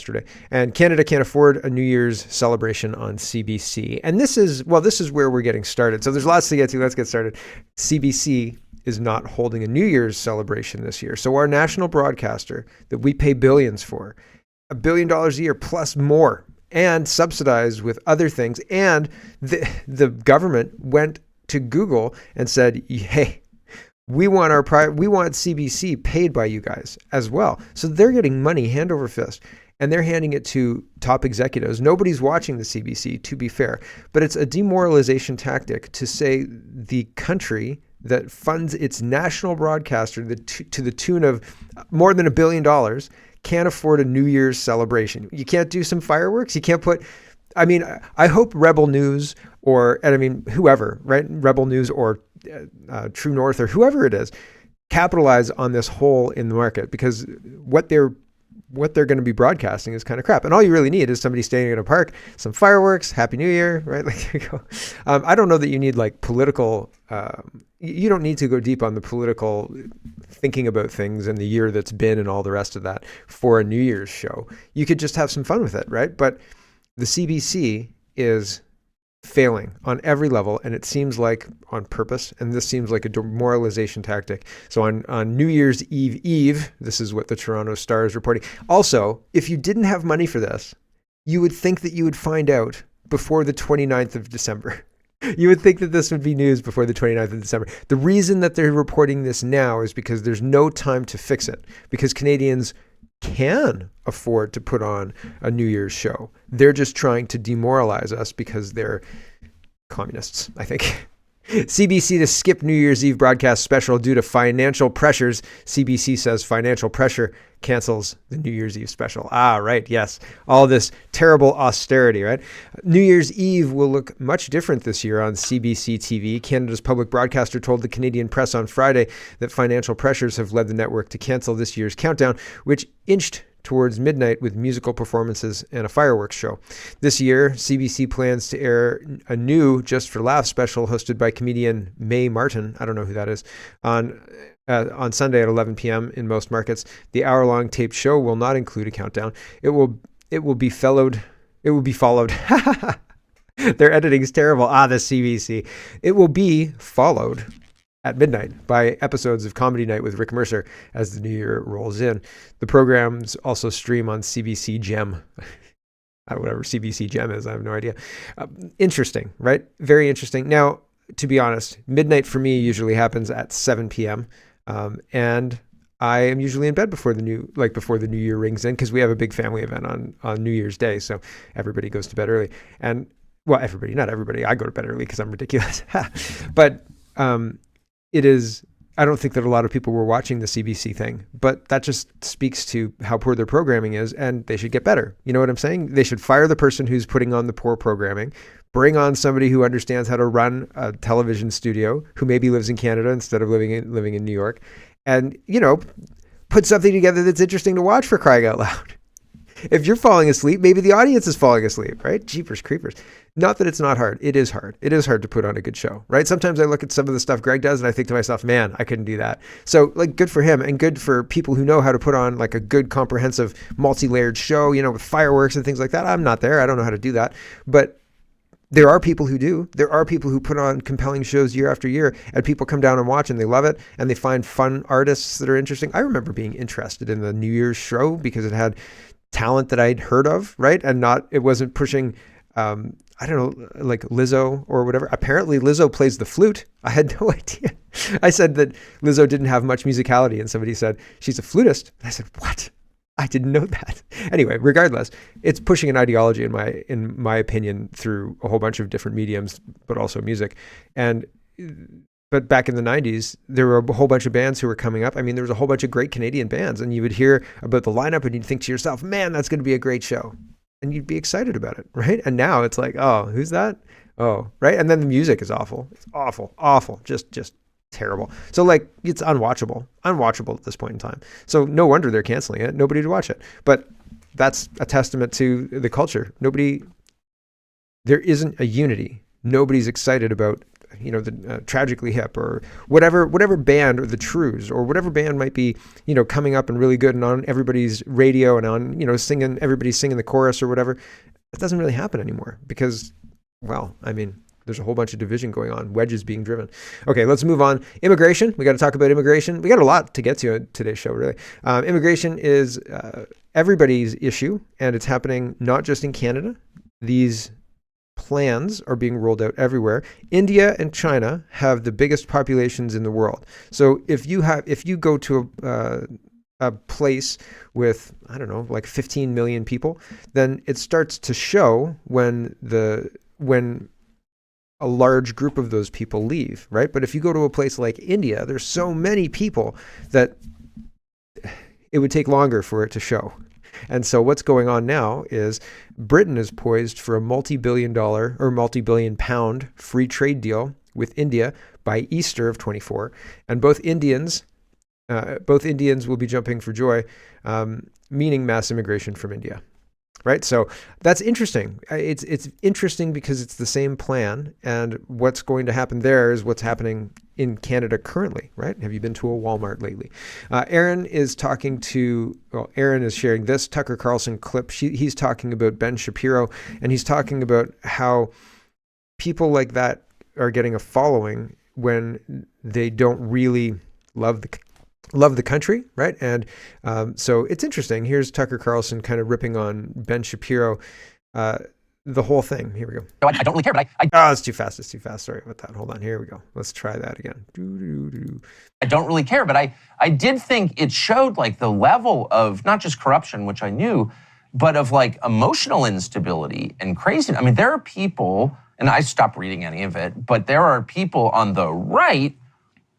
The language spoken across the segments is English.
yesterday. And Canada can't afford a New Year's celebration on CBC. And this is where we're getting started. So there's lots to get to. Let's get started. CBC is not holding a New Year's celebration this year. So our national broadcaster that we pay billions for, $1 billion a year plus more, and subsidized with other things. And the government went to Google and said, hey, we want CBC paid by you guys as well. So they're getting money hand over fist, and they're handing it to top executives. Nobody's watching the CBC, to be fair, but it's a demoralization tactic to say the country that funds its national broadcaster to the tune of more than $1 billion can't afford a New Year's celebration. You can't do some fireworks. You can't put, I hope Rebel News whoever, right? Rebel News or True North or whoever it is, capitalize on this hole in the market, because what they're going to be broadcasting is kind of crap. And all you really need is somebody standing in a park, some fireworks, Happy New Year, right? Like, there you go. I don't know that you need like political, you don't need to go deep on the political thinking about things and the year that's been and all the rest of that for a New Year's show. You could just have some fun with it, right? But the CBC is failing on every level, and it seems like on purpose, and this seems like a demoralization tactic. So on New Year's Eve, this is what the Toronto Star is reporting. Also, if you didn't have money for this, you would think that you would find out before the 29th of December. You would think that this would be news before the 29th of December. The reason that they're reporting this now is because there's no time to fix it, because Canadians can afford to put on a New Year's show. They're just trying to demoralize us because they're communists, I think. CBC to skip New Year's Eve broadcast special due to financial pressures. CBC says financial pressure cancels the New Year's Eve special. Right. Yes. All this terrible austerity, right? New Year's Eve will look much different this year on CBC TV. Canada's public broadcaster told the Canadian press on Friday that financial pressures have led the network to cancel this year's countdown, which inched towards midnight with musical performances and a fireworks show. This year, CBC plans to air a new Just for Laughs special hosted by comedian Mae Martin. I don't know who that is. On Sunday at 11 p.m. in most markets. The hour-long taped show will not include a countdown. It will be followed. Their editing is terrible. The CBC. It will be followed at midnight by episodes of Comedy Night with Rick Mercer as the new year rolls in. The programs also stream on CBC Gem. Whatever CBC Gem is, I have no idea. Interesting, right? Very interesting. Now, to be honest, midnight for me usually happens at 7 p.m. And I am usually in bed before the new year rings in, because we have a big family event on New Year's Day. So everybody goes to bed early. And, well, not everybody. I go to bed early because I'm ridiculous. But I don't think that a lot of people were watching the CBC thing, but that just speaks to how poor their programming is, and they should get better. You know what I'm saying? They should fire the person who's putting on the poor programming, bring on somebody who understands how to run a television studio, who maybe lives in Canada instead of living in New York, and, put something together that's interesting to watch, for crying out loud. If you're falling asleep, maybe the audience is falling asleep, right? Jeepers creepers. Not that it's not hard. It is hard. It is hard to put on a good show, right? Sometimes I look at some of the stuff Greg does and I think to myself, man, I couldn't do that. So good for him, and good for people who know how to put on like a good comprehensive multi-layered show, with fireworks and things like that. I'm not there. I don't know how to do that. But there are people who do. There are people who put on compelling shows year after year, and people come down and watch and they love it, and they find fun artists that are interesting. I remember being interested in the New Year's show because it had talent that I'd heard of, right? And it wasn't pushing, I don't know, like Lizzo or whatever. Apparently Lizzo plays the flute. I had no idea. I said that Lizzo didn't have much musicality, and somebody said, she's a flutist. And I said, what? I didn't know that. Anyway, regardless, it's pushing an ideology in my opinion through a whole bunch of different mediums, but also music. But back in the 90s, there were a whole bunch of bands who were coming up. I mean, there was a whole bunch of great Canadian bands, and you would hear about the lineup and you'd think to yourself, man, that's going to be a great show. And you'd be excited about it, right? And now it's like, oh, who's that? Oh, right? And then the music is awful. It's awful, just terrible. So it's unwatchable at this point in time. So no wonder they're canceling it. Nobody to watch it. But that's a testament to the culture. There isn't a unity. Nobody's excited about the Tragically Hip or whatever band, or the Trues, or whatever band might be, coming up and really good and on everybody's radio and on, everybody's singing the chorus or whatever. It doesn't really happen anymore because, well, I mean, there's a whole bunch of division going on, wedges being driven. Okay, let's move on. Immigration. We got to talk about immigration. We got a lot to get to in today's show, really. Immigration is everybody's issue, and it's happening not just in Canada. These plans are being rolled out everywhere. India and China have the biggest populations in the world. So if you go to a place with, I don't know, like 15 million people, then it starts to show when a large group of those people leave, right? But if you go to a place like India, there's so many people that it would take longer for it to show. And so what's going on now is Britain is poised for a multi-billion pound free trade deal with India by Easter of 24. And both Indians will be jumping for joy, meaning mass immigration from India. Right. So that's interesting. It's interesting because it's the same plan. And what's going to happen there is what's happening in Canada currently. Right. Have you been to a Walmart lately? Aaron is sharing this Tucker Carlson clip. He's talking about Ben Shapiro, and he's talking about how people like that are getting a following when they don't really love the country, right? And so it's interesting. Here's Tucker Carlson kind of ripping on Ben Shapiro, the whole thing. Here we go. I don't really care, but Oh, it's too fast. It's too fast. Sorry about that. Hold on. Here we go. Let's try that again. I don't really care, but I did think it showed like the level of not just corruption, which I knew, but of like emotional instability and crazy. I mean, there are people, and I stopped reading any of it, but there are people on the right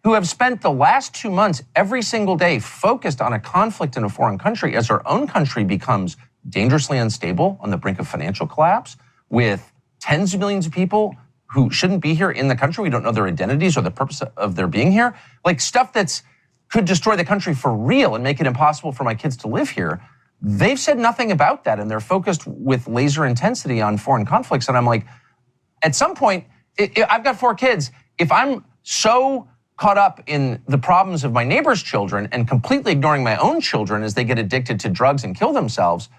who have spent the last 2 months every single day focused on a conflict in a foreign country as our own country becomes dangerously unstable on the brink of financial collapse, with tens of millions of people who shouldn't be here in the country. We don't know their identities or the purpose of their being here. Like stuff that's could destroy the country for real and make it impossible for my kids to live here. They've said nothing about that, and they're focused with laser intensity on foreign conflicts. And I'm like, at some point, I've got 4 kids. If I'm so caught up in the problems of my neighbor's children and completely ignoring my own children as they get addicted to drugs and kill themselves,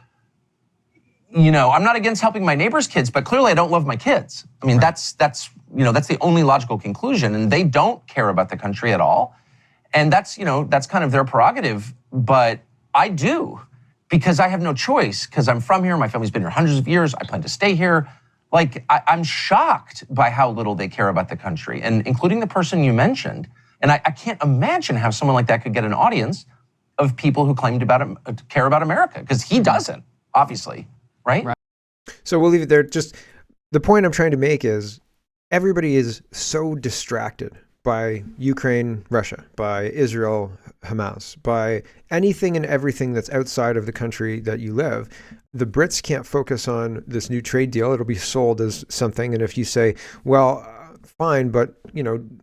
I'm not against helping my neighbor's kids, but clearly I don't love my kids. I mean, right. That's the only logical conclusion, and they don't care about the country at all. And that's kind of their prerogative, but I do, because I have no choice, because I'm from here, my family's been here hundreds of years, I plan to stay here. Like, I'm shocked by how little they care about the country, and including the person you mentioned. And I can't imagine how someone like that could get an audience of people who claim to care about America, because he doesn't, obviously, right? So we'll leave it there. Just the point I'm trying to make is everybody is so distracted by Ukraine, Russia, by Israel, Hamas, by anything and everything that's outside of the country that you live. The Brits can't focus on this new trade deal. It'll be sold as something. And if you say, well, fine, but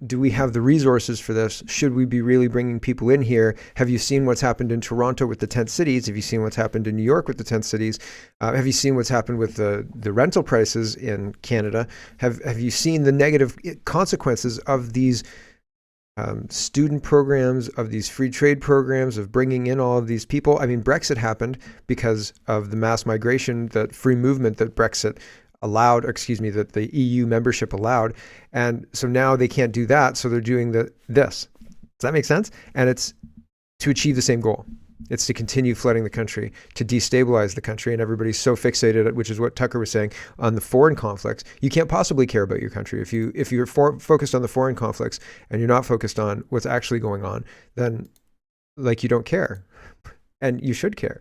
do we have the resources for this? Should we be really bringing people in here? Have you seen what's happened in Toronto with the tent cities? Have you seen what's happened in New York with the tent cities? Have you seen what's happened with the rental prices in Canada? Have you seen the negative consequences of these student programs, of these free trade programs, of bringing in all of these people? I mean, Brexit happened because of the mass migration, that free movement that Brexit allowed, that the EU membership allowed. And so now they can't do that. So they're doing this. Does that make sense? And it's to achieve the same goal. It's to continue flooding the country, to destabilize the country. And everybody's so fixated, which is what Tucker was saying, on the foreign conflicts. You can't possibly care about your country. If you're focused on the foreign conflicts and you're not focused on what's actually going on, then you don't care. And you should care.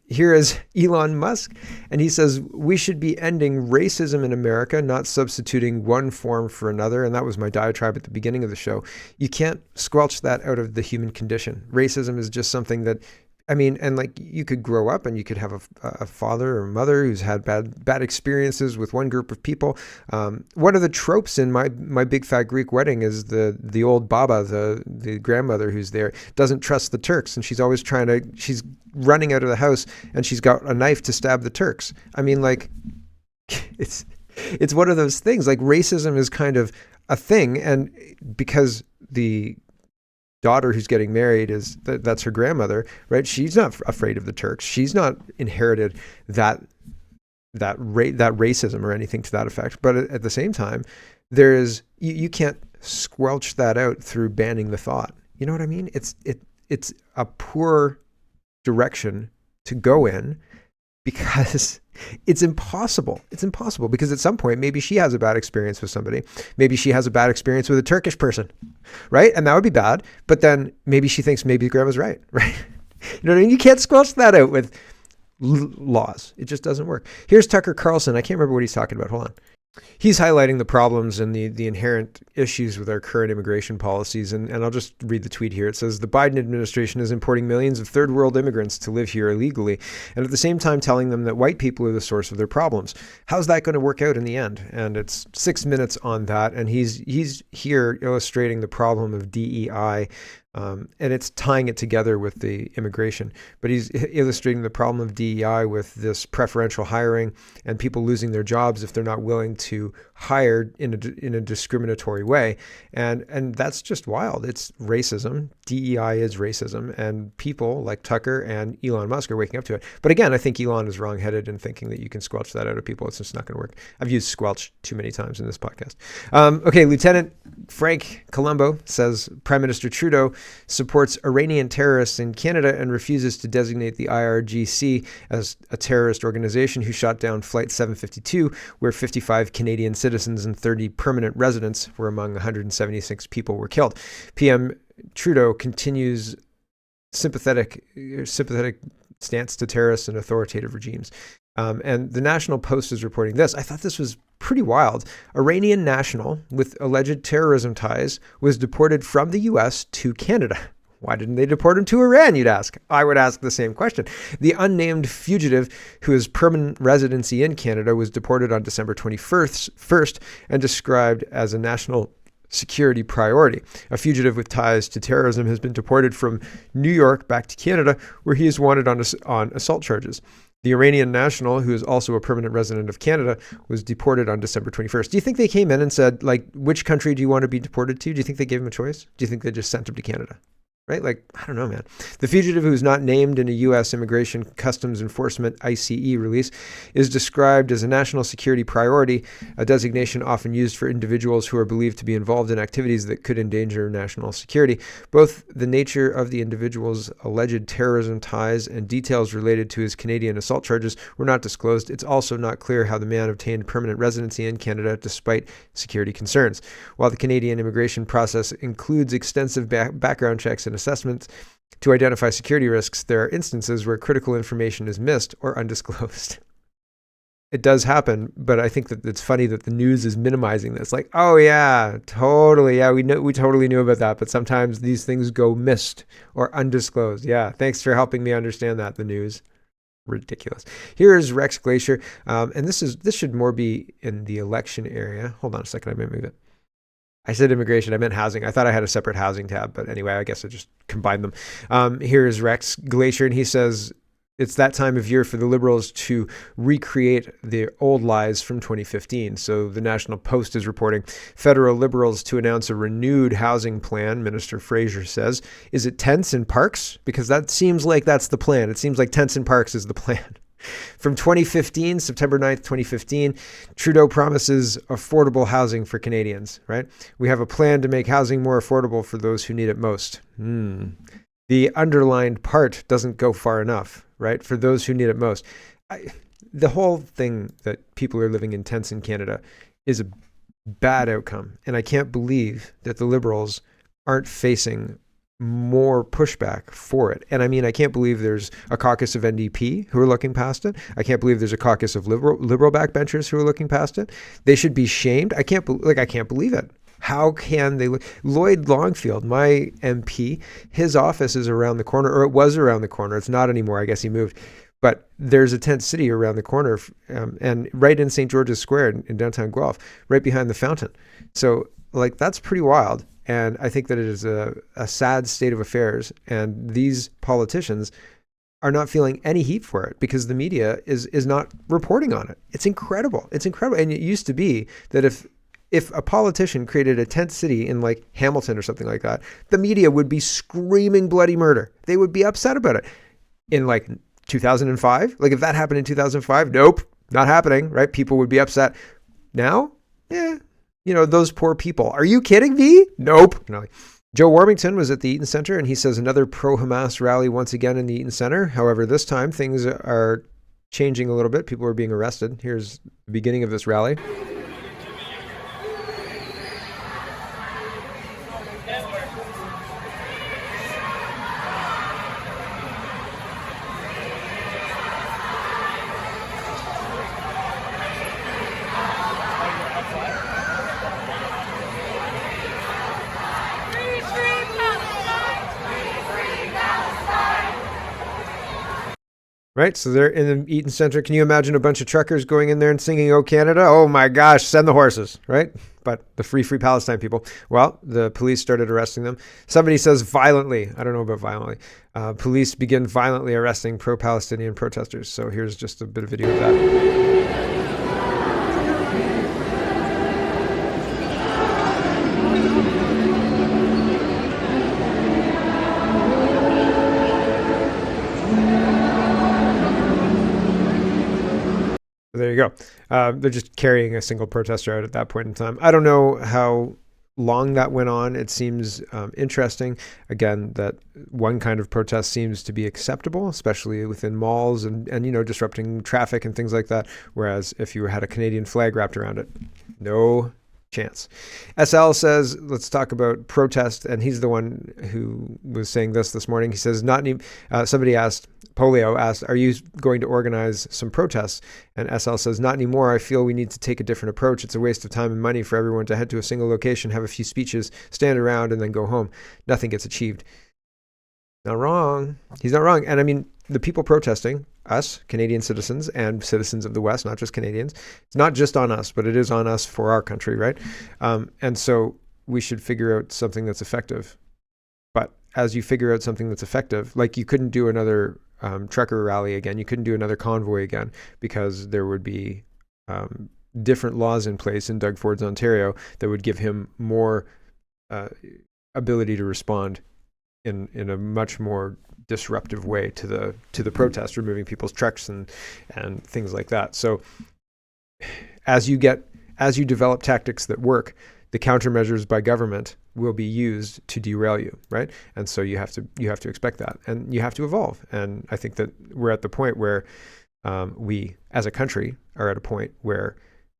Here is Elon Musk, and he says, we should be ending racism in America, not substituting one form for another. And that was my diatribe at the beginning of the show. You can't squelch that out of the human condition. Racism is just something that, you could grow up and you could have a father or mother who's had bad experiences with one group of people. One of the tropes in my big fat Greek wedding is the old Baba, the grandmother who's there, doesn't trust the Turks, and she's always she's running out of the house and she's got a knife to stab the Turks. It's one of those things. Like, racism is kind of a thing. And because the daughter who's getting married that's her grandmother, right? She's not afraid of the Turks. She's not inherited that racism or anything to that effect. But at the same time, you can't squelch that out through banning the thought. You know what I mean? It's a poor direction to go in, because it's impossible. It's impossible because at some point, maybe she has a bad experience with somebody. Maybe she has a bad experience with a Turkish person, right? And that would be bad. But then maybe she thinks maybe grandma's right? You know what I mean? You can't squelch that out with laws. It just doesn't work. Here's Tucker Carlson. I can't remember what he's talking about. Hold on. He's highlighting the problems and the inherent issues with our current immigration policies. And I'll just read the tweet here. It says, the Biden administration is importing millions of third world immigrants to live here illegally, and at the same time telling them that white people are the source of their problems. How's that going to work out in the end? And it's 6 minutes on that. And he's here illustrating the problem of DEI. And it's tying it together with the immigration. But he's illustrating the problem of DEI with this preferential hiring and people losing their jobs if they're not willing to hire in a discriminatory way. And that's just wild. It's racism. DEI is racism. And people like Tucker and Elon Musk are waking up to it. But again, I think Elon is wrongheaded in thinking that you can squelch that out of people. It's just not going to work. I've used squelch too many times in this podcast. Okay, Lieutenant Frank Colombo says Prime Minister Trudeau supports Iranian terrorists in Canada and refuses to designate the IRGC as a terrorist organization who shot down Flight 752, where 55 Canadian citizens and 30 permanent residents were among 176 people were killed. PM Trudeau continues sympathetic stance to terrorists and authoritative regimes. And the National Post is reporting this. I thought this was pretty wild. Iranian national with alleged terrorism ties was deported from the U.S. to Canada. Why didn't they deport him to Iran, you'd ask? I would ask the same question. The unnamed fugitive who has permanent residency in Canada was deported on December 21st and described as a national security priority. A fugitive with ties to terrorism has been deported from New York back to Canada, where he is wanted on assault charges. The Iranian national, who is also a permanent resident of Canada, was deported on December 21st. Do you think they came in and said, like, which country do you want to be deported to? Do you think they gave him a choice? Do you think they just sent him to Canada? Right? Like, I don't know, man. The fugitive, who is not named in a U.S. Immigration Customs Enforcement ICE release, is described as a national security priority, a designation often used for individuals who are believed to be involved in activities that could endanger national security. Both the nature of the individual's alleged terrorism ties and details related to his Canadian assault charges were not disclosed. It's also not clear how the man obtained permanent residency in Canada despite security concerns. While the Canadian immigration process includes extensive background checks and assessments to identify security risks, there are instances where critical information is missed or undisclosed. It does happen, but I think that it's funny that the news is minimizing this. Like, oh yeah, totally, yeah, we totally knew about that, but sometimes these things go missed or undisclosed. Yeah, thanks for helping me understand that, the news. Ridiculous. Here is Rex Glacier, and this should more be in the election area. Hold on a second, I might move it. I said immigration, I meant housing. I thought I had a separate housing tab, but anyway, I guess I just combined them. Here is Rex Glacier, and he says, it's that time of year for the Liberals to recreate the old lies from 2015. So the National Post is reporting federal Liberals to announce a renewed housing plan, Minister Fraser says. Is it tents and parks? Because that seems like that's the plan. It seems like tents and parks is the plan. From 2015, September 9th, 2015, Trudeau promises affordable housing for Canadians, right? We have a plan to make housing more affordable for those who need it most. The underlined part doesn't go far enough, right? For those who need it most. The whole thing that people are living in tents in Canada is a bad outcome. And I can't believe that the Liberals aren't facing more pushback for it. And I mean, I can't believe there's a caucus of NDP who are looking past it. I can't believe there's a caucus of liberal backbenchers who are looking past it. They should be shamed. I can't believe it. How can they look? Lloyd Longfield, my MP, his office is around the corner, or it was around the corner. It's not anymore. I guess he moved. But there's a tent city around the corner, and right in St. George's Square in downtown Guelph, right behind the fountain. So, like, that's pretty wild. And I think that it is a sad state of affairs. And these politicians are not feeling any heat for it because the media is not reporting on it. It's incredible. It's incredible. And it used to be that if If a politician created a tent city in like Hamilton or something like that, the media would be screaming bloody murder. They would be upset about it. In like 2005, like if that happened in 2005, nope, not happening, right? People would be upset. Now, yeah, those poor people. Are you kidding me? Nope. No. Joe Warmington was at the Eaton Center, and he says another pro-Hamas rally once again in the Eaton Center. However, this time things are changing a little bit. People are being arrested. Here's the beginning of this rally. Right, so they're in the Eaton Center. Can you imagine a bunch of truckers going in there and singing "Oh Canada"? Oh my gosh, send the horses, right? But the free Palestine people, well, the police started arresting them. Somebody says violently. I don't know about violently. Police begin violently arresting pro-Palestinian protesters. So here's just a bit of video of that. There you go. They're just carrying a single protester out at that point in time. I don't know how long that went on. It seems interesting, again, that one kind of protest seems to be acceptable, especially within malls and disrupting traffic and things like that. Whereas if you had a Canadian flag wrapped around it, no chance. SL says, let's talk about protest. And he's the one who was saying this morning. He says, somebody asked, Polio asked, are you going to organize some protests? And SL says, not anymore. I feel we need to take a different approach. It's a waste of time and money for everyone to head to a single location, have a few speeches, stand around, and then go home. Nothing gets achieved. Not wrong. He's not wrong. And I mean, the people protesting, us, Canadian citizens and citizens of the West, not just Canadians, it's not just on us, but it is on us for our country, right? And so we should figure out something that's effective. But as you figure out something that's effective, like you couldn't do another trucker rally again, you couldn't do another convoy again, because there would be different laws in place in Doug Ford's Ontario that would give him more ability to respond in a much more disruptive way to the protest, removing people's trucks and things like that. So as you develop tactics that work, the countermeasures by government will be used to derail you, right? And so you have to expect that, and you have to evolve. And I think that we're at the point where we, as a country, are at a point where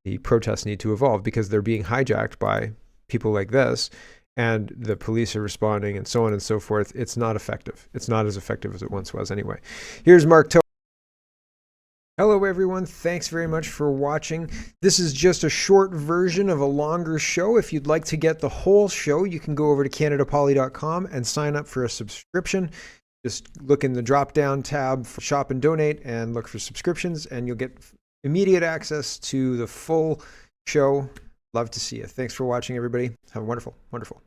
the protests need to evolve, because they're being hijacked by people like this, and the police are responding, and so on and so forth. It's not effective. It's not as effective as it once was anyway. Here's Mark Toe. Hello, everyone. Thanks very much for watching. This is just a short version of a longer show. If you'd like to get the whole show, you can go over to CanadaPoly.com and sign up for a subscription. Just look in the drop-down tab for Shop and Donate and look for subscriptions, and you'll get immediate access to the full show. Love to see you. Thanks for watching, everybody. Have a wonderful, wonderful